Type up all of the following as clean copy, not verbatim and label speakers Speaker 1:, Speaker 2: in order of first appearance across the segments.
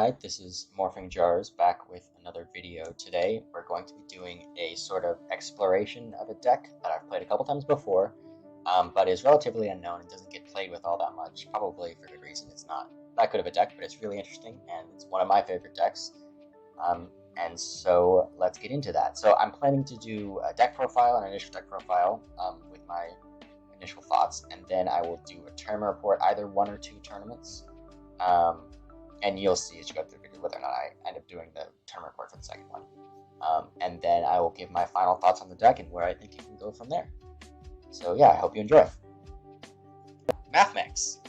Speaker 1: Hi, this is Morphing Jars back with another video. Today we're going to be doing a sort of exploration of a deck that I've played a couple times before, but is relatively unknown and doesn't get played with all that much, probably for good reason. It's not that good of a deck, but it's really interesting and it's one of my favorite decks. And so let's get into that. So I'm planning to do a deck profile, an initial deck profile with my initial thoughts, and then I will do a tournament report, either 1 or 2 tournaments. And you'll see as you go through the video whether or not I end up doing the tournament report for the second one. And then I will give my final thoughts on the deck and where I think it can go from there. So yeah, I hope you enjoy. Mathmech.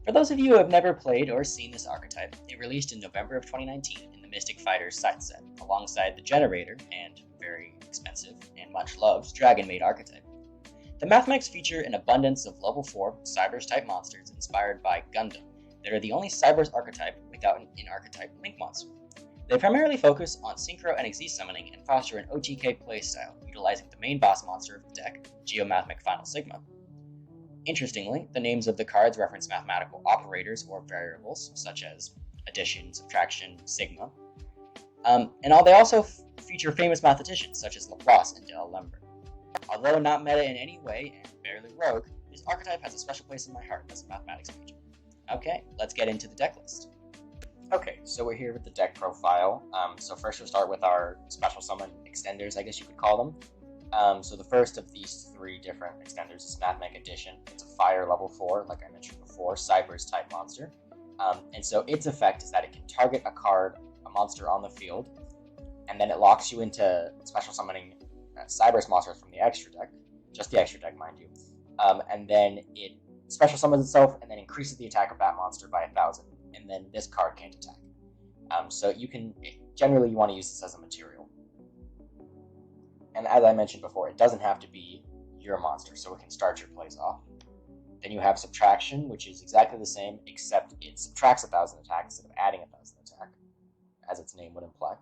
Speaker 1: For those of you who have never played or seen this archetype, it released in November of 2019 in the Mystic Fighters side set, alongside the Generator and very expensive and much loved Dragon Maid archetype. The Mathmech feature an abundance of level 4 Cybers type monsters inspired by Gundam that are the only Cybers archetype without an in-archetype Link monster. They primarily focus on Synchro and Xyz summoning and foster an OTK playstyle, utilizing the main boss monster of the deck, Mathmech Final Sigma. Interestingly, the names of the cards reference mathematical operators or variables, such as addition, subtraction, sigma. And they also feature famous mathematicians, such as Laplace and D'Alembert. Although not meta in any way and barely rogue, this archetype has a special place in my heart as a mathematics major. Okay, let's get into the deck list. Okay, so we're here with the deck profile. So first we'll start with our special summon extenders, I guess you could call them. So the first of these 3 different extenders is Mathmech Edition. It's a fire level 4, like I mentioned before, Cybers type monster. And so its effect is that it can target a monster on the field, and then it locks you into special summoning Cybers monsters from the extra deck, just the extra deck, mind you. And then it special summons itself and then increases the attack of that monster by 1,000, and then this card can't attack. So you can generally you want to use this as a material. And as I mentioned before, it doesn't have to be your monster, so it can start your plays off. Then you have Subtraction, which is exactly the same, except it subtracts 1,000 attack instead of adding 1,000 attack, as its name would imply.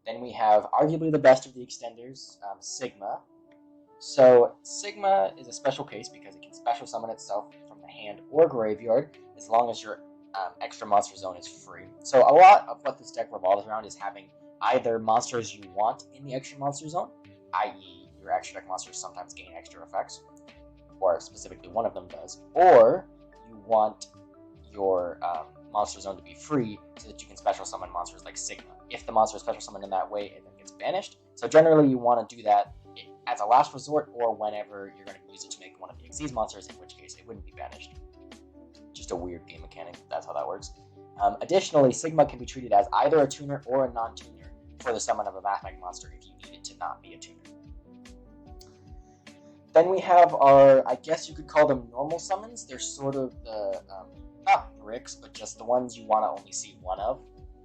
Speaker 1: Then we have arguably the best of the extenders, Sigma. So Sigma is a special case because it can special summon itself from the hand or graveyard as long as your extra monster zone is free. So a lot of what this deck revolves around is having either monsters you want in the extra monster zone, i.e. your extra deck monsters sometimes gain extra effects, or specifically one of them does, or you want your monster zone to be free so that you can special summon monsters like Sigma. If the monster is special summoned in that way, it then gets banished. So generally you want to do that as a last resort, or whenever you're going to use it to make one of the Xyz monsters, in which case it wouldn't be banished. Just a weird game mechanic, that's how that works. Additionally, Sigma can be treated as either a tuner or a non-tuner for the summon of a Mathmech monster if you need it to not be a tuner. Then we have our, I guess you could call them normal summons. They're sort of the, not bricks, but just the ones you want to only see one of.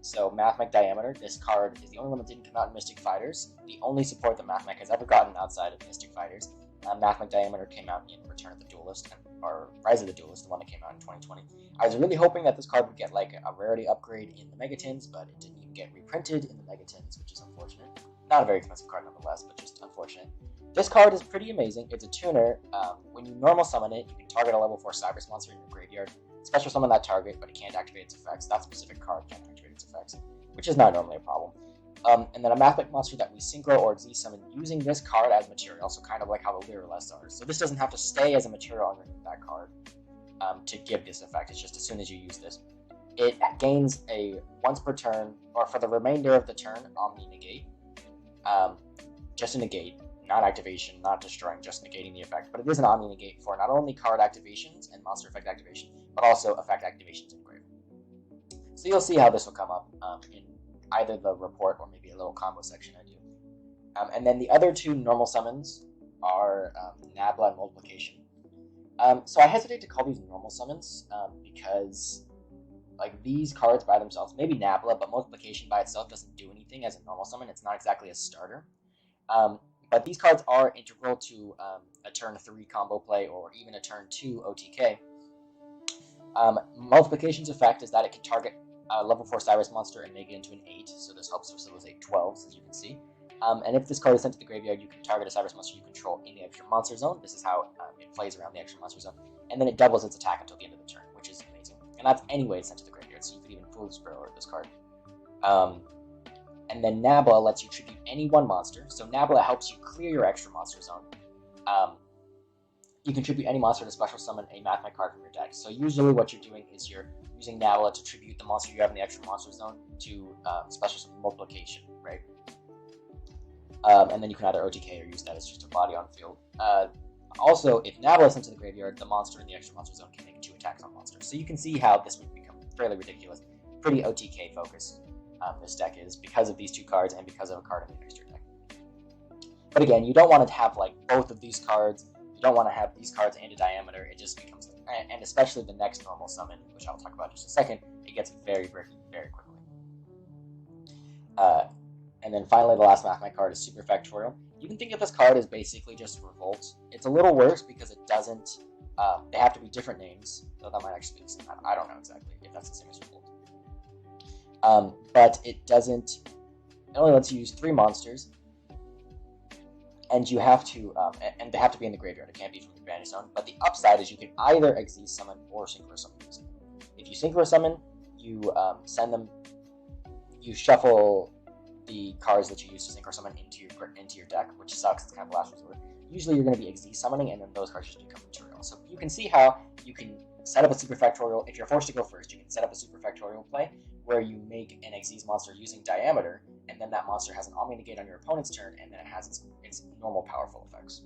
Speaker 1: So Mathmech Diameter, this card is the only one that didn't come out in Mystic Fighters, the only support that Mathmech has ever gotten outside of Mystic Fighters. Mathmech Diameter came out in Return of the Duelist, or Rise of the Duelist, the one that came out in 2020. I was really hoping that this card would get like a rarity upgrade in the Megatins, but it didn't even get reprinted in the Megatins, which is unfortunate. Not a very expensive card nonetheless, but just unfortunate. This card is pretty amazing. It's a tuner. When you normal summon it, you can target a level 4 Cybers monster in your graveyard, special summon that target, but it can't activate its effects. That specific card can't activate its effects, which is not normally a problem. And then a Mathmech monster that we Synchro or Xyz summon using this card as material, so kind of like how the Lyraless are. So this doesn't have to stay as a material underneath that card to give this effect. It's just as soon as you use this. It gains a once per turn, or for the remainder of the turn, Omni Negate. Just a negate, not activation, not destroying, just negating the effect. But it is an Omni Negate for not only card activations and monster effect activation, but also effect activations in grave. So you'll see how this will come up in either the report or maybe a little combo section I do. And then the other 2 normal summons are Nabla and Multiplication. So I hesitate to call these normal summons because like these cards by themselves, maybe Nabla, but Multiplication by itself doesn't do anything as a normal summon. It's not exactly a starter. But these cards are integral to a turn 3 combo play or even a turn 2 OTK. Multiplication's effect is that it can target a level 4 Cybers monster and make it into an 8, so this helps facilitate 12s, as you can see. And if this card is sent to the graveyard, you can target a Cybers monster you control in the extra monster zone. This is how it plays around the extra monster zone. And then it doubles its attack until the end of the turn, which is amazing. And that's anyway sent to the graveyard. right? So you could even Fool's Bro this card. And then Nabla lets you tribute any one monster. So Nabla helps you clear your extra monster zone. You can tribute any monster to special summon a Mathmech card from your deck. So usually what you're doing is you're using Nabla to tribute the monster you have in the extra monster zone to special summon multiplication, right? And then you can either OTK or use that as just a body on field. Also, if Nabla is sent to the graveyard, the monster in the extra monster zone can make 2 attacks on monsters. So you can see how this would become fairly ridiculous. Pretty OTK focused this deck is because of these 2 cards and because of a card in the extra deck. But again, you don't want to have like both of these cards. You don't want to have these cards and a diameter. It just becomes, and especially the next normal summon, which I'll talk about in just a second, it gets very bricky very quickly. And then finally, the last Mathmech card is Super Factorial. You can think of this card as basically just Revolt. It's a little worse because it doesn't, they have to be different names, though that might actually be the same. I don't know exactly if that's the same as Revolt. But it doesn't, it only lets you use 3 monsters, and you have to, and they have to be in the graveyard. It can't be from your banish zone. But the upside is you can either Xyz summon or Synchro summon. If you Synchro summon, you send them, you shuffle the cards that you use to Synchro summon into your deck, which sucks. It's kind of last resort. Usually you're going to be Xyz summoning, and then those cards just become material. So you can see how you can set up a Super Factorial. If you're forced to go first, you can set up a Super Factorial play where you make an Xyz monster using diameter, and then that monster has an Omni Negate on your opponent's turn, and then it has its normal powerful effects.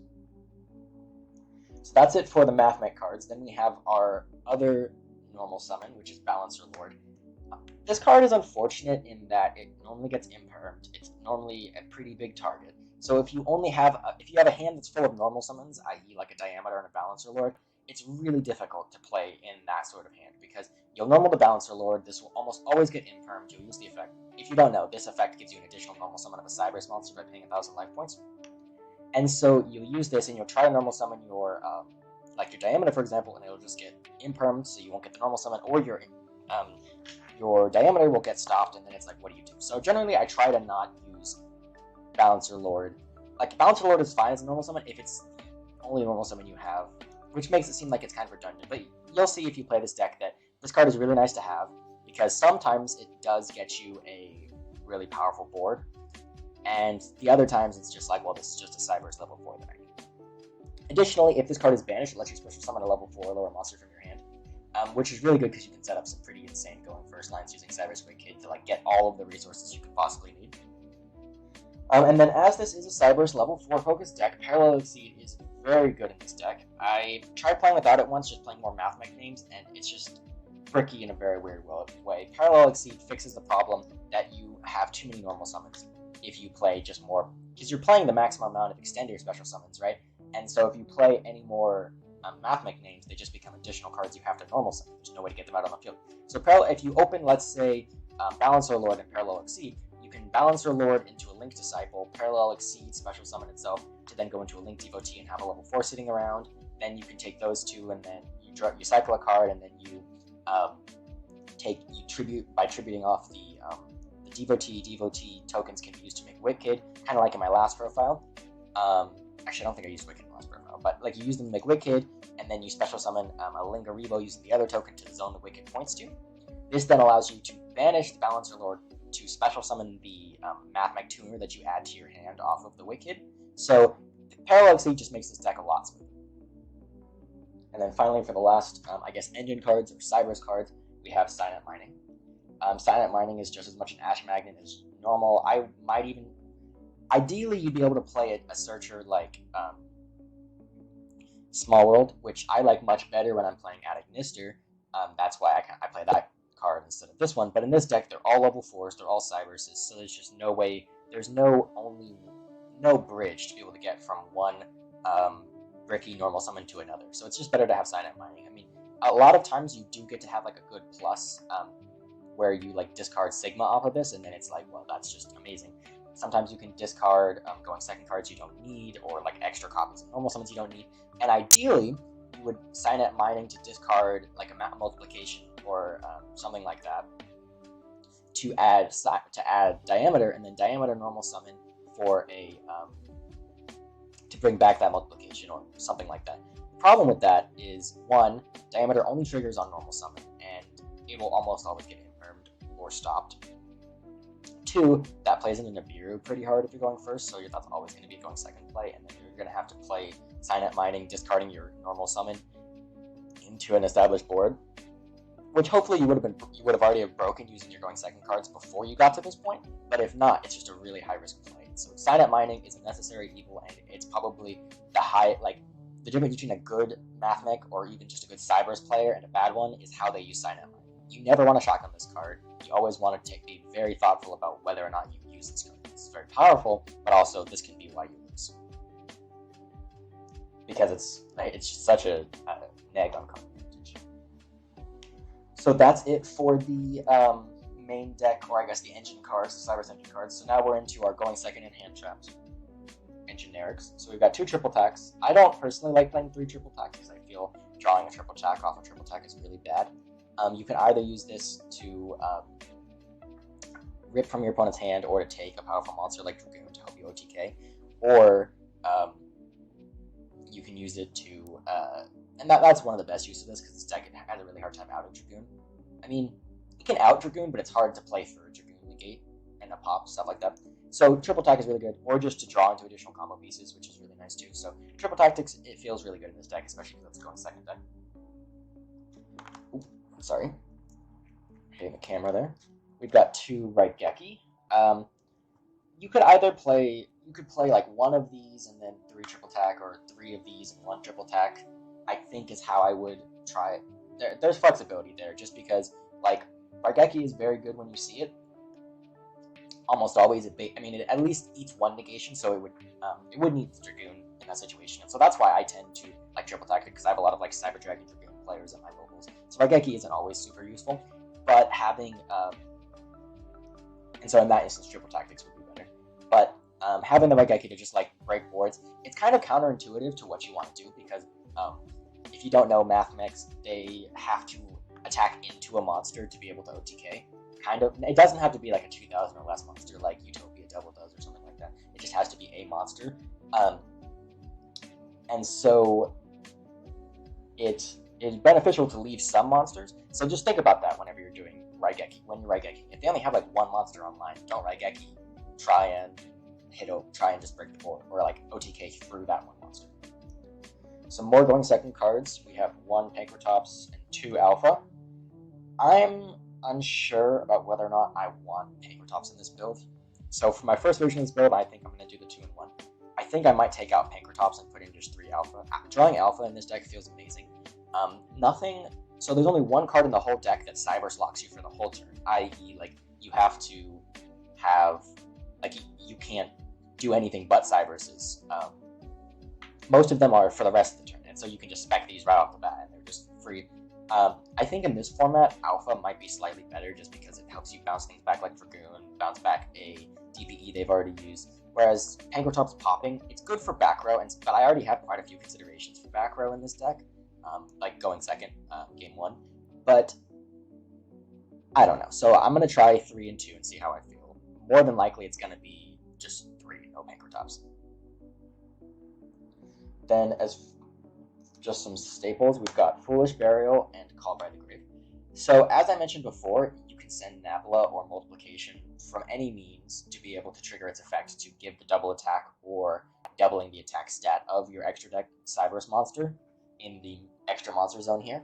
Speaker 1: So that's it for the Mathmech cards. Then we have our other normal summon, which is Balancer Lord. This card is unfortunate in that it normally gets impermed. It's normally a pretty big target. So if you only have if you have a hand that's full of normal summons, i.e. like a Diameter and a Balancer Lord, it's really difficult to play in that sort of hand because you'll normal the Balancer Lord. This will almost always get impermed. You'll use the effect. If you don't know, this effect gives you an additional normal summon of a Cyberse monster by paying 1,000 life points. And so you'll use this and you'll try to normal summon your like your Diameter, for example, and it'll just get impermed, so you won't get the normal summon, or your Diameter will get stopped, and then it's like, what do you do? So generally, I try to not use Balancer Lord. Like, Balancer Lord is fine as a normal summon if it's the only normal summon you have, which makes it seem like it's kind of redundant. But you'll see if you play this deck that this card is really nice to have, because sometimes it does get you a really powerful board, and the other times it's just like, well, this is just a Cyberse level 4 that I need. Additionally, if this card is banished, it lets you special summon a level 4 or lower monster from your hand, which is really good because you can set up some pretty insane going first lines using Cyberse Wicked to like get all of the resources you could possibly need. And then as this is a Cyberse level 4 focused deck, Parallel Exceed is very good in this deck. I tried playing without it once, just playing more Mathmech names, and it's just tricky in a very weird way. Parallel Exceed fixes the problem that you have too many normal summons if you play just more, because you're playing the maximum amount of extender special summons, right? And so if you play any more Mathmech names, they just become additional cards you have to normal summon. There's no way to get them out on the field. So if you open, let's say, Balancer Lord and Parallel Exceed, you can Balancer Lord into a Link Disciple, Parallel Exceed special summon itself to then go into a Link Devotee and have a level 4 sitting around. Then you can take those two, and then you cycle a card, and then you tribute by tributing off the Devotee tokens can be used to make Wicked, kind of like in my last profile. Actually, I don't think I used Wicked in the last profile, but like you use them to make Wicked, and then you special summon a Lingaribo using the other token to zone the Wicked points to. This then allows you to banish the Balancer Lord to special summon the Mathmech Tuner that you add to your hand off of the Wicked. So Parallel Exceed just makes this deck a lot smoother. And then finally, for the last, I guess, engine cards or Cyberse cards, we have Silent Mining. Silent Mining is just as much an Ash Magnet as normal. I might even, ideally, you'd be able to play a searcher like Small World, which I like much better when I'm playing Attic Nister. That's why I play that card instead of this one. But in this deck, they're all level 4s, they're all Cyberses, so there's just no way, there's no bridge to be able to get from one bricky normal summon to another. So it's just better to have Silent Mining. I mean, a lot of times you do get to have like a good plus where you like discard Sigma off of this, and then it's like, well, that's just amazing. Sometimes you can discard going second cards you don't need, or like extra copies of normal summons you don't need. And ideally, you would Silent Mining to discard like a multiplication or something like that to add Diameter, and then Diameter normal summon for a to bring back that multiplication or something like that. The problem with that is, one, Diameter only triggers on normal summon, and it will almost always get impermed. or stopped. 2, that plays into Nibiru pretty hard if you're going first, so that's always going to be going second play, and then you're going to have to play Signet Mining, discarding your normal summon into an established board, which hopefully you would have already broken using your going second cards before you got to this point, but if not, it's just a really high risk play. So Signet Mining is a necessary evil, and it's probably the difference between a good Mathmech or even just a good Cybers player and a bad one is how they use Signet Mining. You never want to shotgun this card. You always want to be very thoughtful about whether or not you use this card. It's very powerful, but also this can be why you lose. Because it's just such a neg on combo advantage. So that's it for the main deck, or I guess the engine cards, the Cybers engine cards. So now we're into our going second and hand traps and generics. So we've got 2 triple attacks. I don't personally like playing 3 triple attacks because I feel drawing a triple attack off a triple attack is really bad. You can either use this to rip from your opponent's hand or to take a powerful monster like Dragoon to help you OTK, or you can use it to, and that's one of the best uses of this because this deck has a really hard time outing Dragoon. I mean, you can out Dragoon, but it's hard to play through Dragoon Negate and a pop, stuff like that. So triple attack is really good, or just to draw into additional combo pieces, which is really nice too. So triple tactics, it feels really good in this deck, especially because it's going second deck. Ooh, sorry, hitting the camera there. We've got 2 Raigeki. You could either play, like 1 of these and then 3 triple attack, or 3 of these and 1 triple attack, I think is how I would try it. There's flexibility there, just because, like, Raigeki is very good when you see it. Almost always, it at least eats 1 negation, so it wouldn't eat Dragoon in that situation. And so that's why I tend to like triple tactic, because I have a lot of like Cyber Dragon Dragoon players in my locals. So Raigeki isn't always super useful, but having and so in that instance, triple tactics would be better. But having the Raigeki to just like break boards, it's kind of counterintuitive to what you want to do, because if you don't know Mathmechs, they have to attack into a monster to be able to OTK. Kind of, it doesn't have to be like a 2000 or less monster like Utopia Devil does or something like that. It just has to be a monster. And so it is beneficial to leave some monsters. So just think about that whenever you're doing Raigeki. When you're Raigeki, if they only have like 1 monster online, don't Raigeki. Try and just break the board, or like OTK through that 1 monster. Some more going second cards. We have 1 Pankratops and 2 Alpha. I'm unsure about whether or not I want Pankratops in this build. So for my first version of this build, I think I'm going to do the 2-in-1. I think I might take out Pankratops and put in just 3 Alpha. Drawing Alpha in this deck feels amazing. So there's only 1 card in the whole deck that Cybers locks you for the whole turn, i.e. like you have to have, like you can't do anything but Cyberses. Most of them are for the rest of the turn, and so you can just spec these right off the bat and they're just free. I think in this format, Alpha might be slightly better just because it helps you bounce things back like Dragoon, bounce back a DPE they've already used. Whereas Pankratops popping, it's good for back row, but I already have quite a few considerations for back row in this deck, like going second, game 1. But I don't know. So I'm going to try 3 and 2 and see how I feel. More than likely, it's going to be just 3, no Pankratops. Then as just some staples, we've got Foolish Burial and Call by the Grave. So as I mentioned before, you can send Nabla or Multiplication from any means to be able to trigger its effect to give the double attack or doubling the attack stat of your extra deck Cybers monster in the extra monster zone here.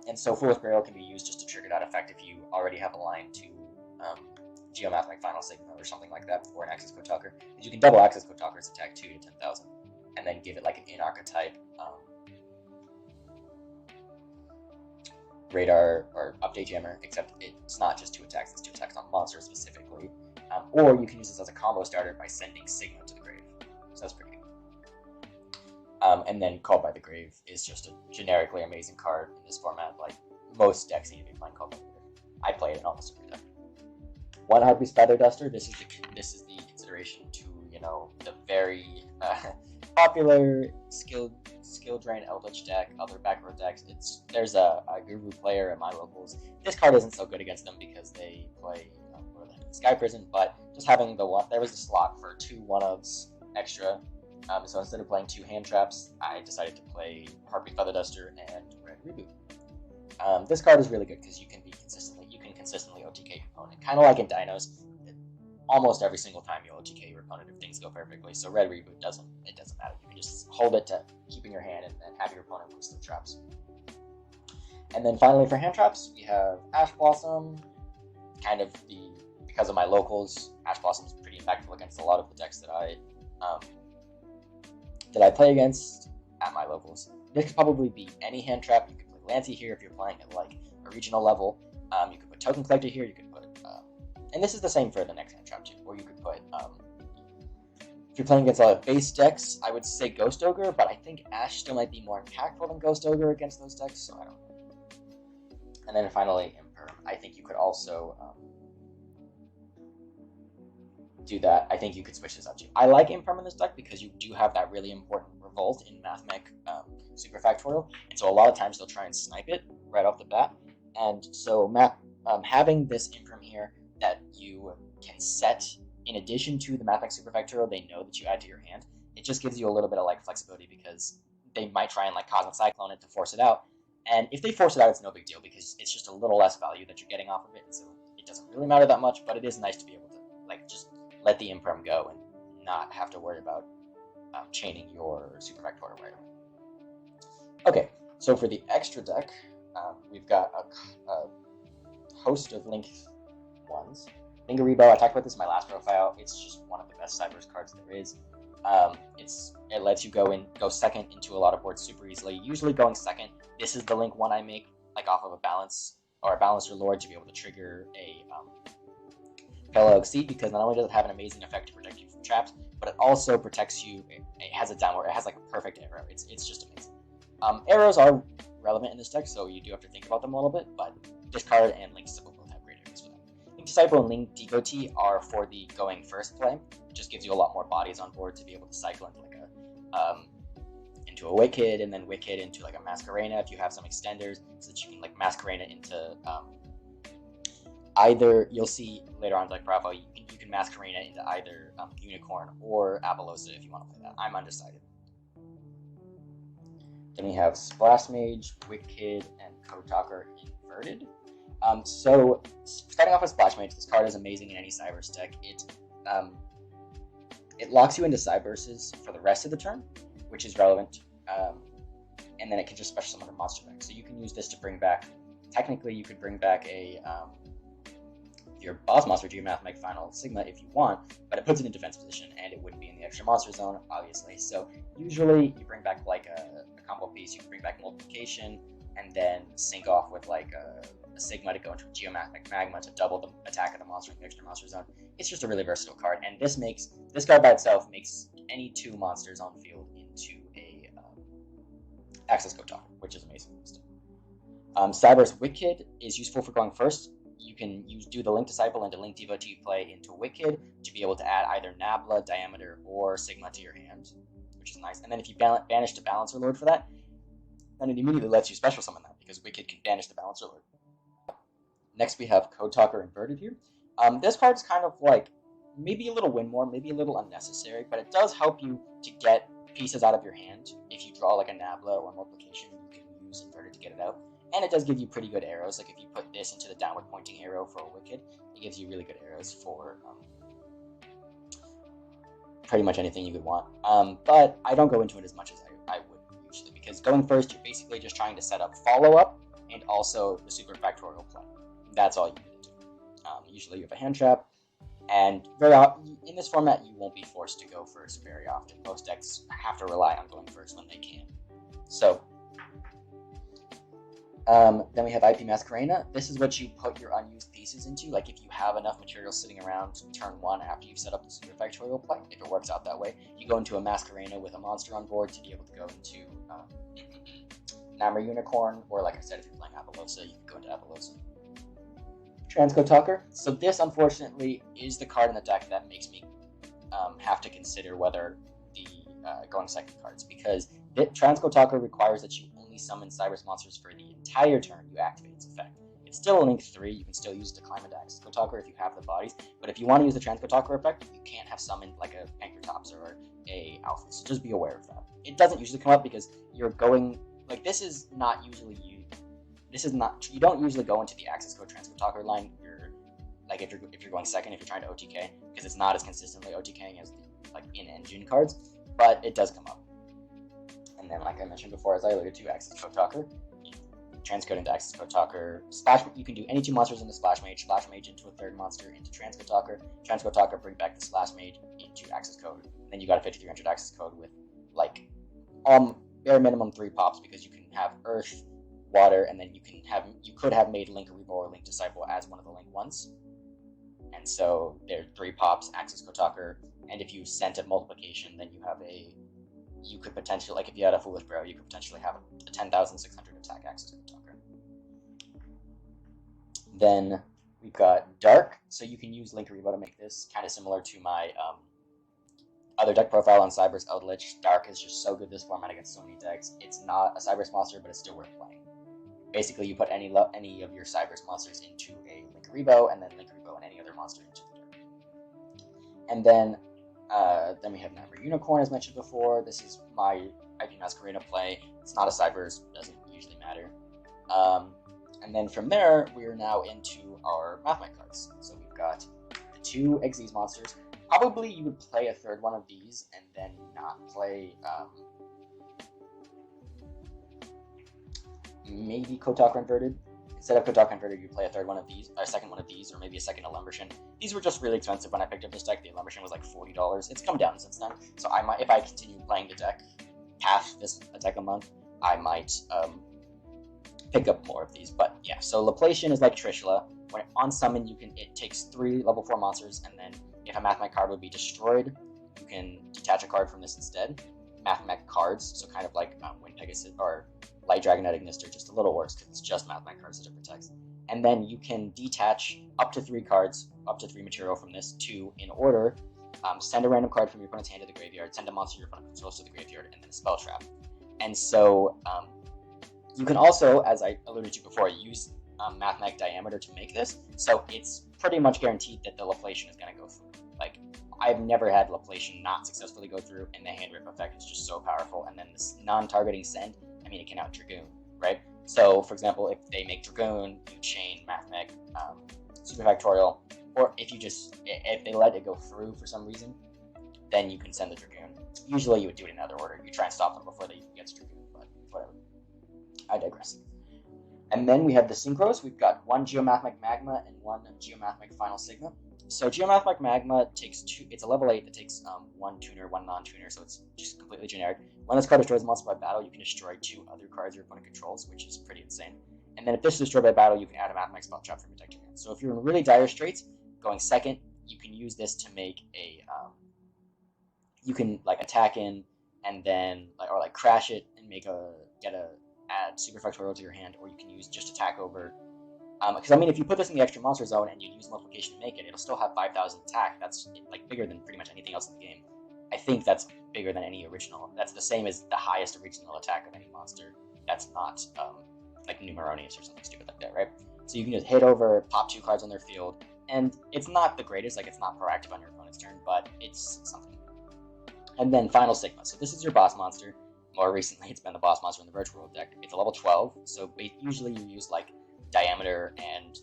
Speaker 1: And so Foolish Burial can be used just to trigger that effect if you already have a line to Geomathmech Final Sigma or something like that, or an Access Code Talker. Because you can double Access Code Talker's attack 2 to 10,000, and then give it like an in-archetype radar or update jammer, except it's not just 2 attacks, it's 2 attacks on monsters specifically. Or you can use this as a combo starter by sending Sigma to the grave. So that's pretty good. And then Called by the Grave is just a generically amazing card in this format. Like, most decks need to be playing Called by the Grave. I play it in almost every deck. 1 Harpy's Feather Duster. This is the consideration to, you know, the very popular skill drain Eldritch deck, other back row decks. There's a Guru player at my locals. This card isn't so good against them because they play Sky Prison, but just having there was a slot for 2 1-ofs extra. So instead of playing 2 hand traps, I decided to play Harpy Feather Duster and Red Reboot. This card is really good because you can consistently OTK your opponent. Kind of like in Dinos, almost every single time you OTK your opponent if things go perfectly. So Red Reboot doesn't matter. You can just hold it to keep in your hand and have your opponent lose their traps. And then finally for hand traps, we have Ash Blossom. Because of my locals, Ash Blossom is pretty impactful against a lot of the decks that I play against at my locals. This could probably be any hand trap. You could play Lancey here if you're playing at like a regional level. You could put Token Collector here. You could put, and this is the same for the next hand trap too. Or you could put, if you're playing against a lot of base decks, I would say Ghost Ogre, but I think Ash still might be more impactful than Ghost Ogre against those decks. So I don't know. And then finally, Imperm. I think you could also do that. I think you could switch this up too. I like Imperm in this deck because you do have that really important Revolt in Mathmech Super Factorial, and so a lot of times they'll try and snipe it right off the bat. And so having this Imperm here that you can set in addition to the Mathmech Super Factorial, they know that you add to your hand. It just gives you a little bit of like flexibility because they might try and like Cosmic Cyclone it to force it out. And if they force it out, it's no big deal because it's just a little less value that you're getting off of it, and so it doesn't really matter that much. But it is nice to be able to like just let the Imperm go and not have to worry about chaining your Super Factorial right away. Okay, so for the extra deck, we've got a host of Link ones. Lingaribo, I talked about this in my last profile. It's just one of the best Cybers cards there is. It lets you go second into a lot of boards super easily. Usually going second. This is the Link one I make like off of a balance or a Balancer Lord to be able to trigger a Parallel Exceed, because not only does it have an amazing effect to protect you from traps, but it also protects you. It has a downward. It has like a perfect arrow. It's just amazing. Arrows are relevant in this deck, so you do have to think about them a little bit. But this card and Link Disciple both have great arrows for them. Link Disciple and Link Devotee are for the going first play. It just gives you a lot more bodies on board to be able to cycle into like into a Wicked, and then Wicked into like a Masquerena if you have some extenders, so that you can like Masquerena into either. You'll see later on like Bravo, you can Masquerena into either Unicorn or Apollosa if you want to play that. I'm undecided. Then we have Splash Mage, Wicked, and Code Talker inverted. So starting off with Splash Mage, this card is amazing in any Cybers deck. It locks you into Cyberses for the rest of the turn, which is relevant, and then it can just special summon a monster deck. So you can use this to bring back. Technically, you could bring back a your boss monster to your Mathmech Final Sigma if you want, but it puts it in defense position, and it wouldn't be in the extra monster zone, obviously. So usually you bring back like a combo piece. You can bring back Multiplication, and then sync off with like a Sigma to go into a Geomathmech Magma to double the attack of the monster in the extra monster zone. It's just a really versatile card, and this card by itself makes any two monsters on field into a Access Code Talker, which is amazing. Cyber's Wicked is useful for going first. You can do the Link Disciple into Link Devotee play into Wicked to be able to add either Nabla, Diameter, or Sigma to your hand, which is nice. And then if you banish the Balancer Lord for that, then it immediately lets you special summon that, because Wicked can banish the Balancer Lord. Next we have Code Talker inverted here. This card's kind of like maybe a little win more, maybe a little unnecessary, but it does help you to get pieces out of your hand. If you draw like a Nabla or Multiplication, you can use inverted to get it out. And it does give you pretty good arrows. Like if you put this into the downward pointing arrow for a Wicked, it gives you really good arrows for pretty much anything you could want. But I don't go into it as much as I would usually, because going first, you're basically just trying to set up follow-up and also the Super Factorial play. That's all you need to do. Usually you have a hand trap, and in this format, you won't be forced to go first very often. Most decks have to rely on going first when they can. So then we have IP Masquerena. This is what you put your unused pieces into. Like if you have enough material sitting around turn 1 after you've set up the Super Factorial play, if it works out that way, you go into a Masquerena with a monster on board to be able to go into Namor Unicorn, or like I said, if you're playing Apollosa, you can go into Apollosa. Transcode Talker. So this, unfortunately, is the card in the deck that makes me have to consider whether the going second cards, because Transcode Talker requires that you only summon Cybers monsters for the entire turn you activate its effect. It's still a Link 3, you can still use it to climb into Access Code Talker if you have the bodies, but if you want to use the Transcode Talker effect, you can't have summoned like a Pancratops or a Alpha, so just be aware of that. It doesn't usually come up because you're going, like this is not usually used. this is not, you don't usually go into the access code transcode talker line. Like if you're going second, if you're trying to OTK, because it's not as consistently OTKing as the, like in-engine cards, but it does come up. And then, like I mentioned before, as I alluded to, access code talker, you transcode into access code talker. You can do any two monsters into splash mage into a third monster into transcode talker, bring back the splash mage into access code. And then you got a 5300 access code with like bare minimum 3 pops, because you can have earth, water, and then you could have made Link Aribo or Link Disciple as one of the Link ones. And so there are 3 pops, access code talker, and if you sent a multiplication, then you could potentially, like if you had a Foolish Bro, you could potentially have a 10,600 attack access code talker. Then we've got Dark, so you can use Link Aribo to make this, kind of similar to my other deck profile on Cyberse Eldritch. Dark is just so good this format against so many decks. It's not a Cyberse monster, but it's still worth playing. Basically, you put any of your Cyberse monsters into a Link Aribo, and then Link Aribo and any other monster into the Dark. And then we have Number Unicorn, as mentioned before. This is my IP Masquerade play. It's not a Cyberse, doesn't usually matter. And then from there, we are now into our Mathmech cards. So we've got the 2 Xyz monsters. Probably you would play a third one of these and then not play maybe Kotalker Inverted. Instead of Kotalker Inverted, you play a third one of these, or a second one of these, or maybe a second Alumbration. These were just really expensive when I picked up this deck. The Alumbration was like $40. It's come down since then. So I might, if I continue playing the deck past this deck a month, I might pick up more of these. But yeah, so Laplacian is like Trishula. When on summon, it takes 3 level 4 monsters, and then if a Mathmech card would be destroyed, you can detach a card from this instead. Mathmech cards, so kind of like Wind Pegasus or Light Dragonet Ignister, just a little worse because it's just Mathmech cards that it protects. And then you can detach up to 3 cards, up to 3 material from this, to, in order, send a random card from your opponent's hand to the graveyard, send a monster your opponent controls to the graveyard, and then a spell trap. And so you can also, as I alluded to before, use Mathmech Diameter to make this, so it's pretty much guaranteed that the Laplacian is going to go through. Like, I've never had Laplacian not successfully go through, and the hand rip effect is just so powerful. And then this non-targeting send, I mean, it can out Dragoon, right? So, for example, if they make Dragoon, you chain Mathmech, Super Factorial, or if they let it go through for some reason, then you can send the Dragoon. Usually you would do it in another order. You try and stop them before they even get to Dragoon, but whatever. I digress. And then we have the Synchros. We've got 1 Geomathmech Magma and 1 Geomathmech Final Sigma. So Geomathmech Magma takes 2, it's a level 8 that takes 1 tuner, 1 non-tuner, so it's just completely generic. When this card destroys a monster by battle, you can destroy 2 other cards your opponent controls, which is pretty insane. And then if this is destroyed by battle, you can add a Mathmech spell trap from your deck to your hand. So if you're in really dire straits, going second, you can use this to make a, you can like attack in and then, or crash it and add Super Factorial to your hand, or you can use just attack over. Because I mean, if you put this in the extra monster zone and you use multiplication to make it, it'll still have 5,000 attack. That's like bigger than pretty much anything else in the game. I think that's bigger than any original. That's the same as the highest original attack of any monster. That's not like Numeronius or something stupid like that, right? So you can just hit over, pop 2 cards on their field, and it's not the greatest. Like, it's not proactive on your opponent's turn, but it's something. And then Final Sigma. So this is your boss monster. More recently, it's been the boss monster in the Virtual World deck. It's a level 12, so usually you use like Diameter and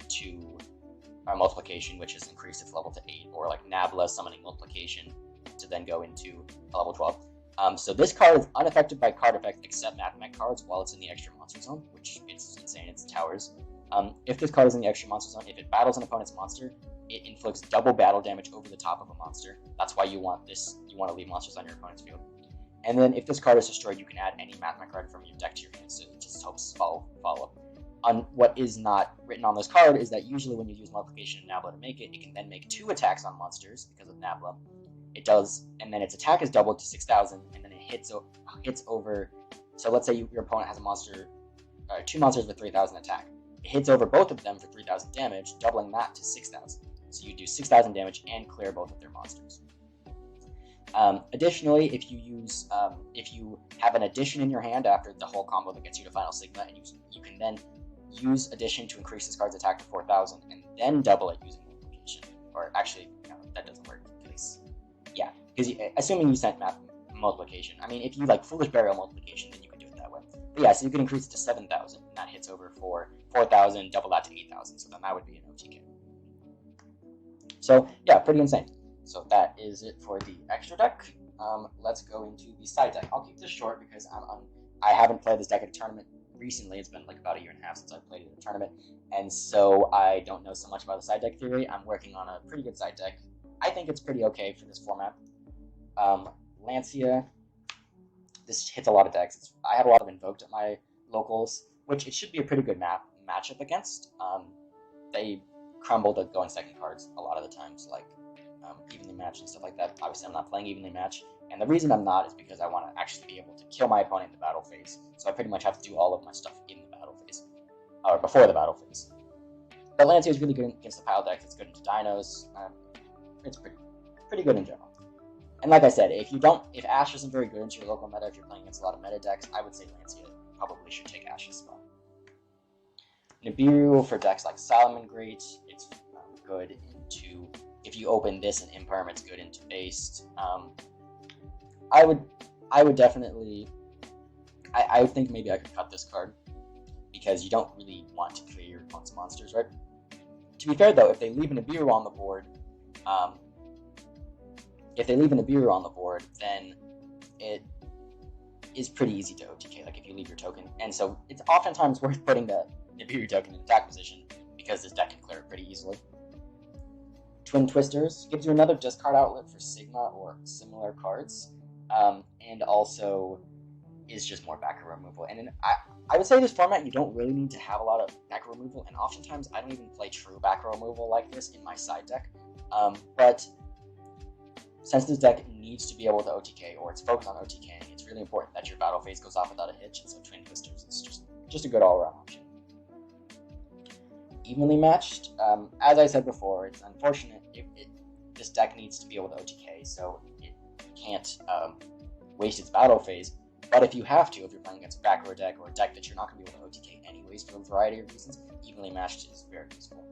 Speaker 1: 2 multiplication, which has increased its level to 8, or like Nabla summoning multiplication to then go into a level 12. So this card is unaffected by card effects except Mathmech cards while it's in the extra monster zone, which is insane. It's towers. If this card is in the extra monster zone, if it battles an opponent's monster, it inflicts double battle damage over the top of a monster. That's why you want this. You want to leave monsters on your opponent's field. And then if this card is destroyed, you can add any Mathmech card from your deck to your hand. So it just helps follow up. What is not written on this card is that usually when you use multiplication and Nabla to make it, it can then make 2 attacks on monsters because of Nabla. It does, and then its attack is doubled to 6,000, and then it hits over. So let's say your opponent has a monster, 2 monsters with 3,000 attack. It hits over both of them for 3,000 damage, doubling that to 6,000. So you do 6,000 damage and clear both of their monsters. Additionally, if you have an addition in your hand after the whole combo that gets you to Final Sigma, and you can then use addition to increase this card's attack to 4,000, and then double it using multiplication. Or actually, no, that doesn't work. Because assuming you sent multiplication. I mean, if you like Foolish Burial multiplication, then you can do it that way. But yeah, so you can increase it to 7,000, and that hits over for 4,000, double that to 8,000, so then that would be an OTK. So yeah, pretty insane. So that is it for the extra deck. Let's go into the side deck. I'll keep this short because I haven't played this deck at a tournament recently. It's been like about a year and a half since I've played it at a tournament, and so I don't know so much about the side deck theory. I'm working on a pretty good side deck. I think it's pretty okay for this format. Lancia, this hits a lot of decks. I have a lot of Invoked at my locals, which it should be a pretty good matchup against. They crumble the going second cards a lot of the times, like evenly match and stuff like that. Obviously, I'm not playing evenly match, and the reason I'm not is because I want to actually be able to kill my opponent in the battle phase. So I pretty much have to do all of my stuff in the battle phase, or before the battle phase. But Lancia is really good against the pile decks. It's good into dinos. It's pretty good in general. And like I said, if Ash isn't very good into your local meta, if you're playing against a lot of meta decks, I would say Lancia probably should take Ash's spot. Nibiru for decks like Salomon Great, it's good into, if you open this and Imperm, it's good into Based. I would definitely, I would think maybe I could cut this card, because you don't really want to clear your opponent's monsters, right? To be fair though, if they leave a Nibiru on the board, then it is pretty easy to OTK, like if you leave your token. And so it's oftentimes worth putting the Nibiru token in attack position, because this deck can clear it pretty easily. Twin Twisters gives you another discard outlet for Sigma or similar cards, and also is just more backer removal. And I would say this format, you don't really need to have a lot of backer removal, and oftentimes I don't even play true backer removal like this in my side deck. But since this deck needs to be able to OTK, or it's focused on OTKing, it's really important that your battle phase goes off without a hitch, and so Twin Twisters is just a good all-around option. Evenly matched, as I said before, it's unfortunate. This deck needs to be able to OTK, so it can't waste its battle phase. But if you have to, if you're playing against a backer deck or a deck that you're not going to be able to OTK anyways for a variety of reasons, evenly matched is very useful.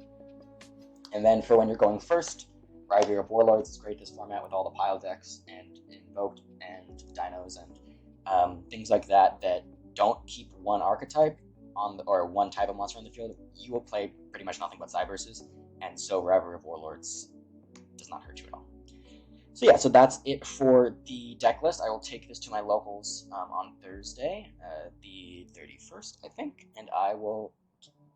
Speaker 1: And then for when you're going first, Rivalry of Warlords is great this format with all the pile decks and Invoked and Dinos and things like that don't keep one archetype or one type of monster on the field. You will play pretty much nothing but Cyberses, and so Rivalry of Warlords does not hurt you at all. So yeah, so that's it for the deck list. I will take this to my locals on Thursday, the 31st, I think, and I will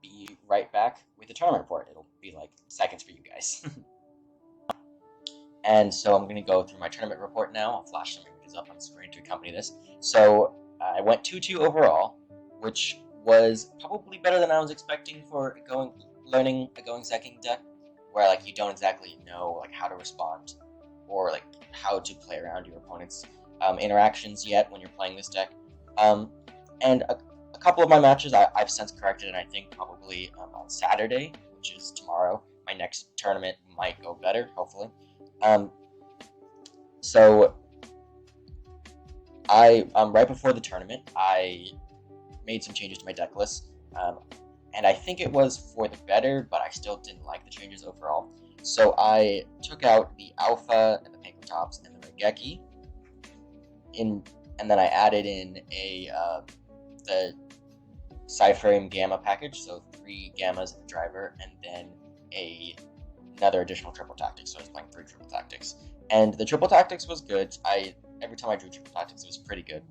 Speaker 1: be right back with the tournament report. It'll be like seconds for you guys. And so I'm going to go through my tournament report now. I'll flash some images up on screen to accompany this. So I went 2-2 overall, which was probably better than I was expecting for learning a going second deck, where like you don't exactly know like how to respond or like how to play around your opponent's interactions yet when you're playing this deck. And a couple of my matches I've since corrected, and I think probably on Saturday, which is tomorrow, my next tournament might go better, hopefully. So right before the tournament, I made some changes to my deck list, and I think it was for the better, but I still didn't like the changes overall. So I took out the Alpha and the Pankratops and the Regeki, and then I added in the Cypherium Gamma package, so 3 Gammas and a driver, and then another additional triple tactics, so I was playing 3 triple tactics. And the triple tactics was good. Every time I drew triple tactics, it was pretty good.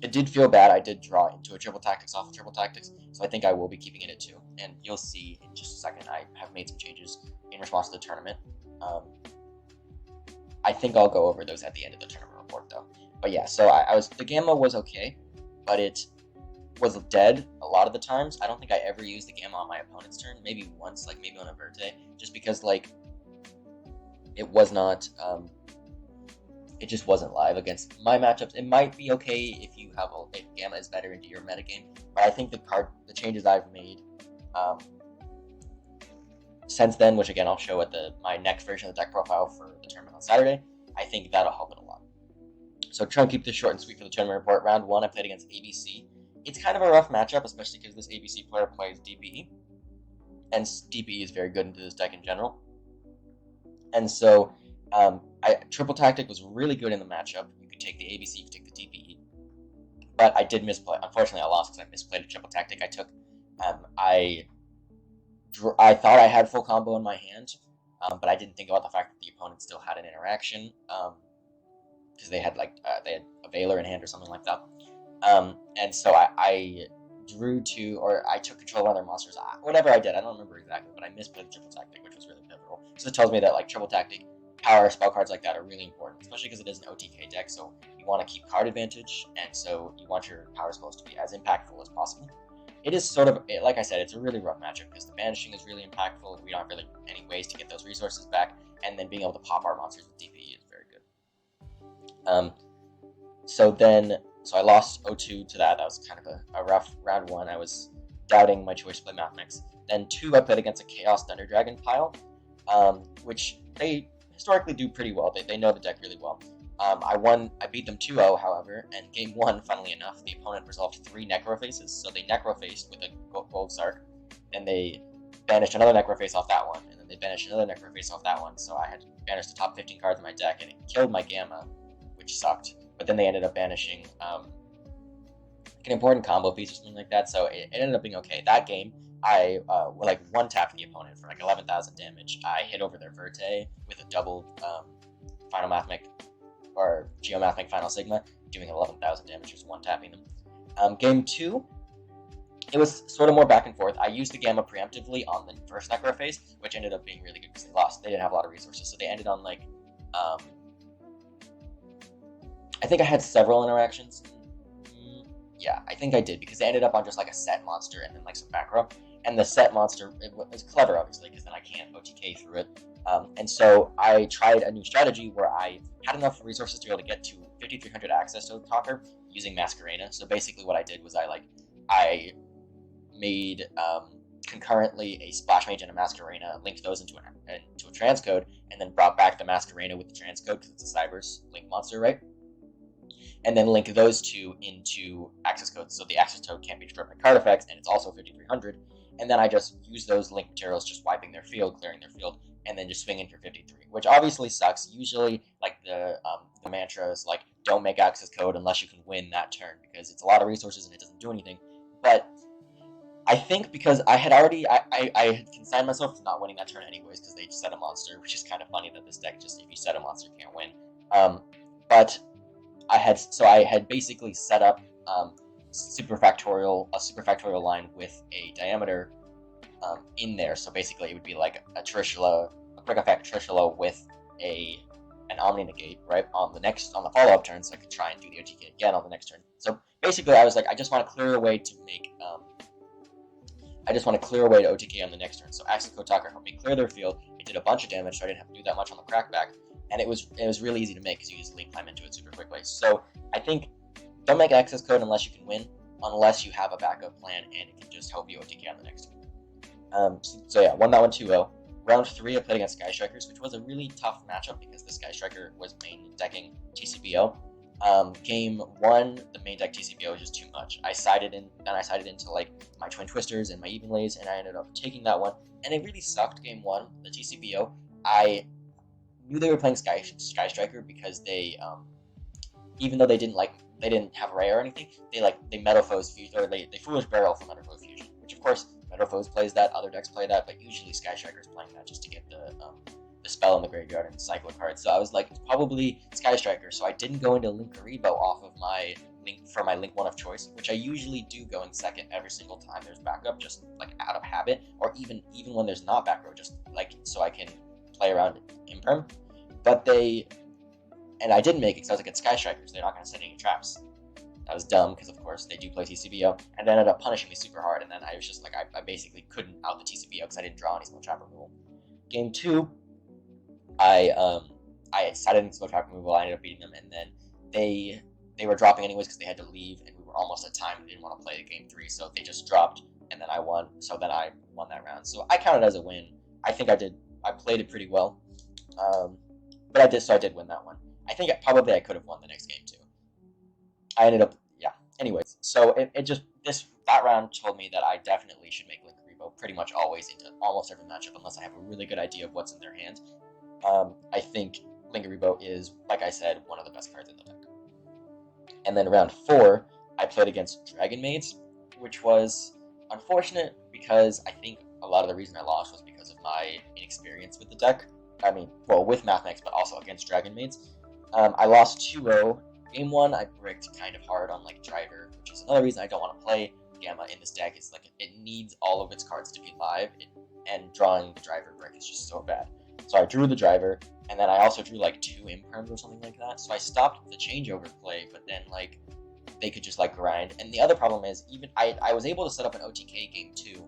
Speaker 1: It did feel bad. I did draw into a triple tactics off of triple tactics, so I think I will be keeping it at 2. And you'll see in just a second, I have made some changes in response to the tournament. I think I'll go over those at the end of the tournament report, though. But yeah, so the Gamma was okay, but it was dead a lot of the times. I don't think I ever used the Gamma on my opponent's turn. Maybe once, like maybe on a Verte, just because like it was not. It just wasn't live against my matchups. It might be okay if you have if Gamma is better into your metagame, but I think the changes I've made since then, which again I'll show at my next version of the deck profile for the tournament on Saturday, I think that'll help it a lot. So try and keep this short and sweet for the tournament report. Round 1, I played against ABC. It's kind of a rough matchup, especially because this ABC player plays DPE, and DPE is very good into this deck in general. And so triple tactic was really good in the matchup. You could take the ABC, you could take the DPE. but I did misplay. Unfortunately, I lost because I misplayed a triple tactic. I thought I had full combo in my hand, but I didn't think about the fact that the opponent still had an interaction, because they had a Veiler in hand or something like that. And so I drew two, or I took control of other monsters. Whatever I did, I don't remember exactly, but I misplayed the triple tactic, which was really pivotal. So it tells me that like triple tactic, power, spell cards like that are really important, especially because it is an OTK deck, so you want to keep card advantage, and so you want your power spells to be as impactful as possible. It is sort of, like I said, it's a really rough matchup because the banishing is really impactful. We don't have really any ways to get those resources back, and then being able to pop our monsters with DPE is very good. So I lost 0-2 to that. That was kind of a rough round one. I was doubting my choice to play Mathmech. Then 2, I played against a Chaos Thunder Dragon pile, which they historically do pretty well. They know the deck really well. I beat them 2-0, however, and game 1, funnily enough, the opponent resolved 3 Necrofaces, so they Necrofaced with a Gold Sark, and they banished another Necroface off that one, and then they banished another Necroface off that one, so I had to banish the top 15 cards in my deck, and it killed my Gamma, which sucked. But then they ended up banishing an important combo piece or something like that, so it ended up being okay. That game, I one-tapped the opponent for like 11,000 damage. I hit over their Verte with a double Final Mathmech, or Geomathmech Final Sigma, doing 11,000 damage, just one-tapping them. Game 2, it was sort of more back and forth. I used the Gamma preemptively on the first Necrophase, which ended up being really good because they lost. They didn't have a lot of resources, so they ended on like, I think I had several interactions. Yeah, I think I did, because they ended up on just like a set monster and then like some back row. And the set monster, it was clever, obviously, because then I can't OTK through it. And so I tried a new strategy where I had enough resources to be able to get to 5,300 access to Talker using Masquerena. So basically what I did was I made concurrently a Splash Mage and a Masquerena, linked those into a transcode, and then brought back the Masquerena with the transcode because it's a Cyber's link monster, right? And then link those two into access codes, so the access code can't be destroyed by card effects, and it's also 5,300. And then I just use those link materials, just wiping their field, clearing their field, and then just swinging for 53, which obviously sucks. Usually, like the mantra is like, don't make access code unless you can win that turn, because it's a lot of resources and it doesn't do anything. But I think because I had already, I had consigned myself to not winning that turn anyways, because they just set a monster, which is kind of funny that this deck just, if you set a monster, you can't win. But I had basically set up a super factorial line with a diameter in there. So basically, it would be like a quick effect Trishula with an Omni Negate, right, on the follow-up turn, so I could try and do the OTK again on the next turn. So basically, I was like, I just want to clear a way to OTK on the next turn. So Access Code Talker helped me clear their field. It did a bunch of damage, so I didn't have to do that much on the crackback. And it was really easy to make because you just link climb into it super quickly. So I think don't make access code unless you can win, unless you have a backup plan and it can just help you OTK on the next turn. So yeah, won that one 2-0. Round 3, I played against Sky Strikers, which was a really tough matchup because the Sky Striker was main decking TCBO. Game 1, the main deck TCBO was just too much. I sided into like my Twin Twisters and my Evenlays, and I ended up taking that one. And it really sucked game 1, the TCBO. I knew they were playing Sky Striker because they, even though they didn't have Ray or anything, they Metalfoes Fusion, or they Foolish Barrel for Metalfoes Fusion, which of course Metalfoes plays that, other decks play that, but usually Sky Striker's playing that just to get the spell in the graveyard and cycle a card. So I was like, it's probably Sky Striker, so I didn't go into Linkaribo off of my link 1 of choice, which I usually do go in second every single time there's backup, just like out of habit, or even when there's not back row, just like so I can play around Imperm. But I didn't make it because I was against Sky Strikers. They're not going to set any traps. That was dumb because, of course, they do play TCBO, and they ended up punishing me super hard, and then I was just like, I basically couldn't out the TCBO because I didn't draw any spell trap removal. Game 2, I sided into spell trap removal. I ended up beating them, and then they were dropping anyways because they had to leave, and we were almost at time and didn't want to play the game 3, so they just dropped, and then I won. So then I won that round. So I counted as a win. I think I played it pretty well. But I did win that one. I think I could have won the next game too. I ended up, yeah. Anyways, so that round told me that I definitely should make Linkaribo pretty much always into almost every matchup unless I have a really good idea of what's in their hand. I think Linkaribo is, like I said, one of the best cards in the deck. And then round 4, I played against Dragon Maids, which was unfortunate because I think a lot of the reason I lost was because of my inexperience with the deck. I mean, well, with Mathmech, but also against Dragon Maids. I lost 2-0. Game 1, I bricked kind of hard on like Driver, which is another reason I don't want to play Gamma in this deck. Is like it needs all of its cards to be live, and drawing the Driver brick is just so bad. So I drew the Driver, and then I also drew like 2 imperms or something like that. So I stopped the changeover play, but then like they could just like grind. And the other problem is even I was able to set up an OTK game 2,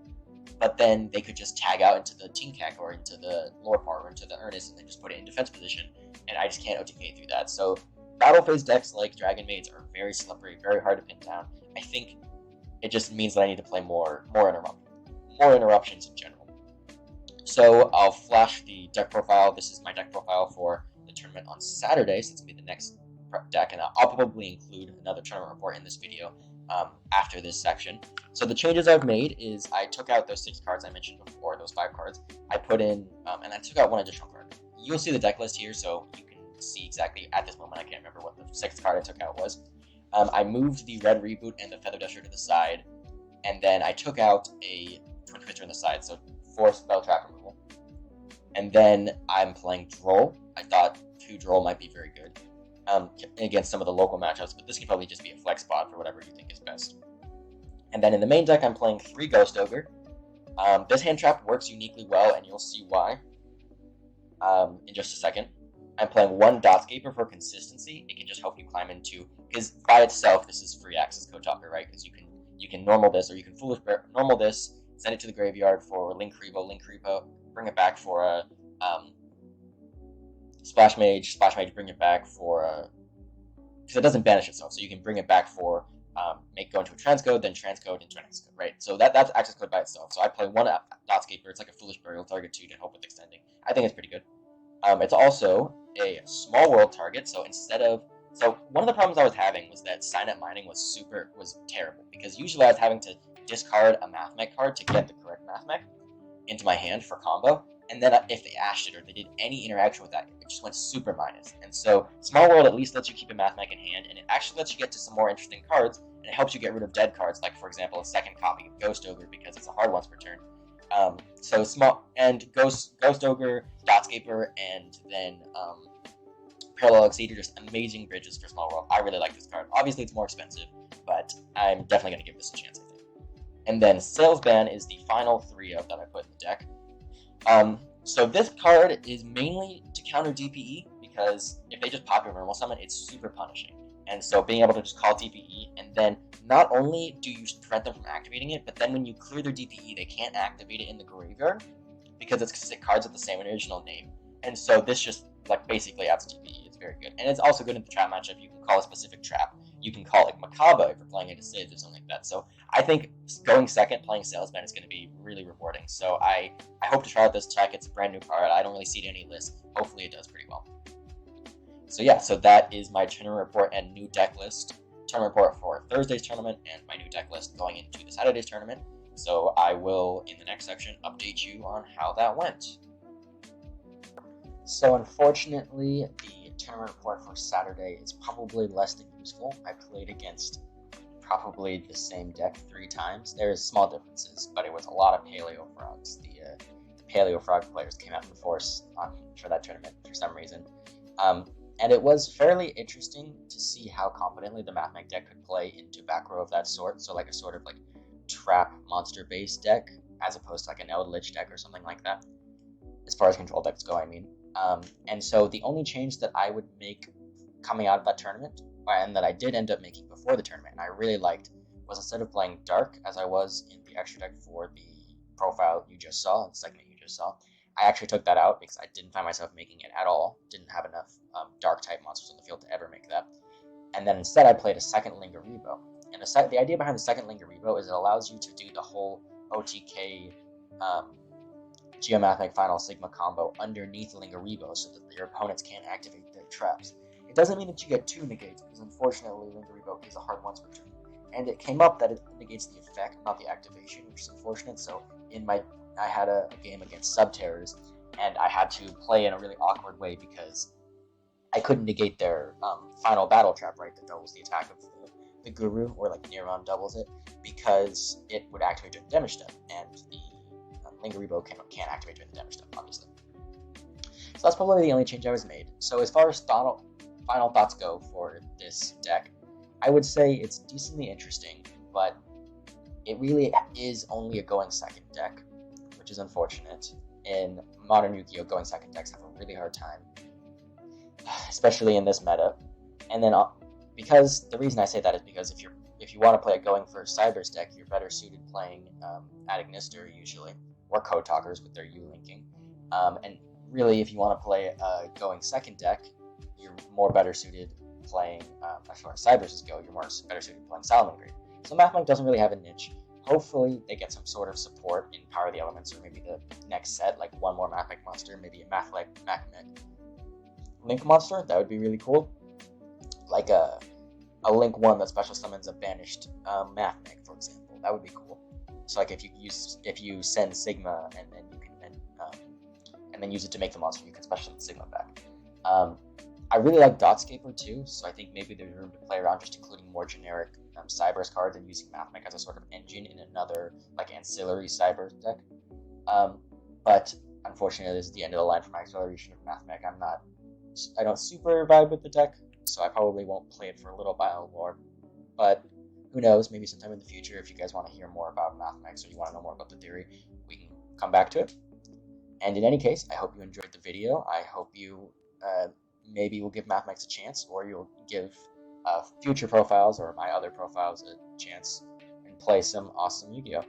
Speaker 1: but then they could just tag out into the Tinkak or into the Lore Part or into the Earnest and then just put it in defense position, and I just can't OTK through that. So battle phase decks like Dragon Maids are very slippery, very hard to pin down. I think it just means that I need to play more interruptions in general. So I'll flash the deck profile. This is my deck profile for the tournament on Saturday, so it's going to be the next prep deck, and I'll probably include another tournament report in this video after this section. So the changes I've made is I took out those 6 cards I mentioned before, those 5 cards. I put in, and I took out 1 additional card. You'll see the deck list here, so you can see exactly at this moment. I can't remember what the 6th card I took out was. I moved the Red Reboot and the Feather Duster to the side, and then I took out a Twin Twister on the side, so 4 spell trap removal. And then I'm playing Droll. I thought 2 Droll might be very good against some of the local matchups, but this can probably just be a flex spot for whatever you think is best. And then in the main deck, I'm playing 3 Ghost Ogre. This hand trap works uniquely well, and you'll see why in just a second. I'm playing 1 Dotscaper for consistency. It can just help you climb into, because by itself, this is free access Code Talker, right? Because you can normal this, or you can foolish normal this, send it to the graveyard for Link Repo, bring it back for a Splash Mage, bring it back for because it doesn't banish itself, so you can bring it back for go into a transcode, then transcode into an X code, right? So that's access code by itself. So I play 1 Dotscaper. It's like a foolish burial target 2 to help with extending. I think it's pretty good. It's also a small world target, so one of the problems I was having was that Sign Up Mining was terrible, because usually I was having to discard a Mathmech card to get the correct Mathmech into my hand for combo, and then if they ashed it or they did any interaction with that, it just went super minus. And so Small World at least lets you keep a Mathmech in hand, and it actually lets you get to some more interesting cards, and it helps you get rid of dead cards, like for example a 2nd copy of Ghost Ogre, because it's a hard once per turn. So small and Ghost Ogre, Dotscaper, and then Parallel Exceed are just amazing bridges for Small World. I really like this card. Obviously, it's more expensive, but I'm definitely going to give this a chance, I think. And then Salesman is the final 3 of that I put in the deck. So this card is mainly to counter DPE, because if they just pop your normal summon, it's super punishing. And so being able to just call DPE, and then not only do you prevent them from activating it, but then when you clear their DPE, they can't activate it in the graveyard, because it's cards with the same original name. And so this just like basically adds DPE. It's very good. And it's also good in the trap matchup. You can call a specific trap. You can call like Makaba if you're playing it to Cids or something like that. So I think going second playing Salesman is going to be really rewarding. So I hope to try out this deck. It's a brand new card. I don't really see it in any list. Hopefully it does pretty well. So yeah, so that is my tournament report and new deck list. Tournament report for Thursday's tournament and my new deck list going into the Saturday's tournament. So I will, in the next section, update you on how that went. So unfortunately, the tournament report for Saturday is probably less than useful. I played against probably the same deck 3 times. There's small differences, but it was a lot of Paleo Frogs. The Paleo Frog players came out in force for that tournament for some reason. And it was fairly interesting to see how competently the Mathmech deck could play into back row of that sort. So like a sort of like trap monster-based deck, as opposed to like an Eldritch deck or something like that. As far as control decks go, I mean. And so the only change that I would make coming out of that tournament, and that I did end up making before the tournament, and I really liked, was instead of playing Dark, as I was in the extra deck for the profile you just saw, the segment you just saw, I actually took that out because I didn't find myself making it at all. Didn't have enough Dark-type monsters on the field to ever make that. And then instead I played a second Lingarebo. And the idea behind the second Lingarebo is it allows you to do the whole OTK Geomathmech Final Sigma combo underneath Lingarebo so that your opponents can't activate their traps. It doesn't mean that you get 2 negates, because unfortunately Lingarebo is a hard once per turn. And it came up that it negates the effect, not the activation, which is unfortunate. So I had a game against Subterrors, and I had to play in a really awkward way because I couldn't negate their final battle trap, right, that doubles the attack of the Guru or like Neron doubles it because it would activate during the damage step, and the Lingaribo can't activate during the damage step, obviously. So that's probably the only change I was made. So as far as final thoughts go for this deck, I would say it's decently interesting, but it really is only a going second deck, which is unfortunate. In modern Yu-Gi-Oh, going second decks have a really hard time, especially in this meta. And then because the reason I say that is because if you want to play a going first Cybers deck, you're better suited playing Adagnister usually, or Code Talkers with their U-linking. And really, if you want to play a going second deck, you're more better suited playing, as far as Cybers go, you're better suited playing Salamangreat. So Mathmech doesn't really have a niche. Hopefully they get some sort of support in Power of the Elements, or maybe the next set, like one more Mathmech monster, maybe a Mathmech Link monster. That would be really cool. Like a Link 1 that special summons a banished Mathmech, for example. That would be cool. So like if you send Sigma and then you can then use it to make the monster, you can special summon Sigma back. I really like Dotscaper too, so I think maybe there's room to play around just including more generic Cybers cards and using Mathmech as a sort of engine in another like ancillary Cybers deck. But unfortunately, this is the end of the line for my acceleration of Mathmech. I don't super vibe with the deck, so I probably won't play it for a little while more. But who knows, maybe sometime in the future, if you guys want to hear more about Mathmech or you want to know more about the theory, we can come back to it. And in any case, I hope you enjoyed the video. I hope you maybe will give Mathmech a chance, or you'll give future profiles or my other profiles a chance and play some awesome Yu-Gi-Oh!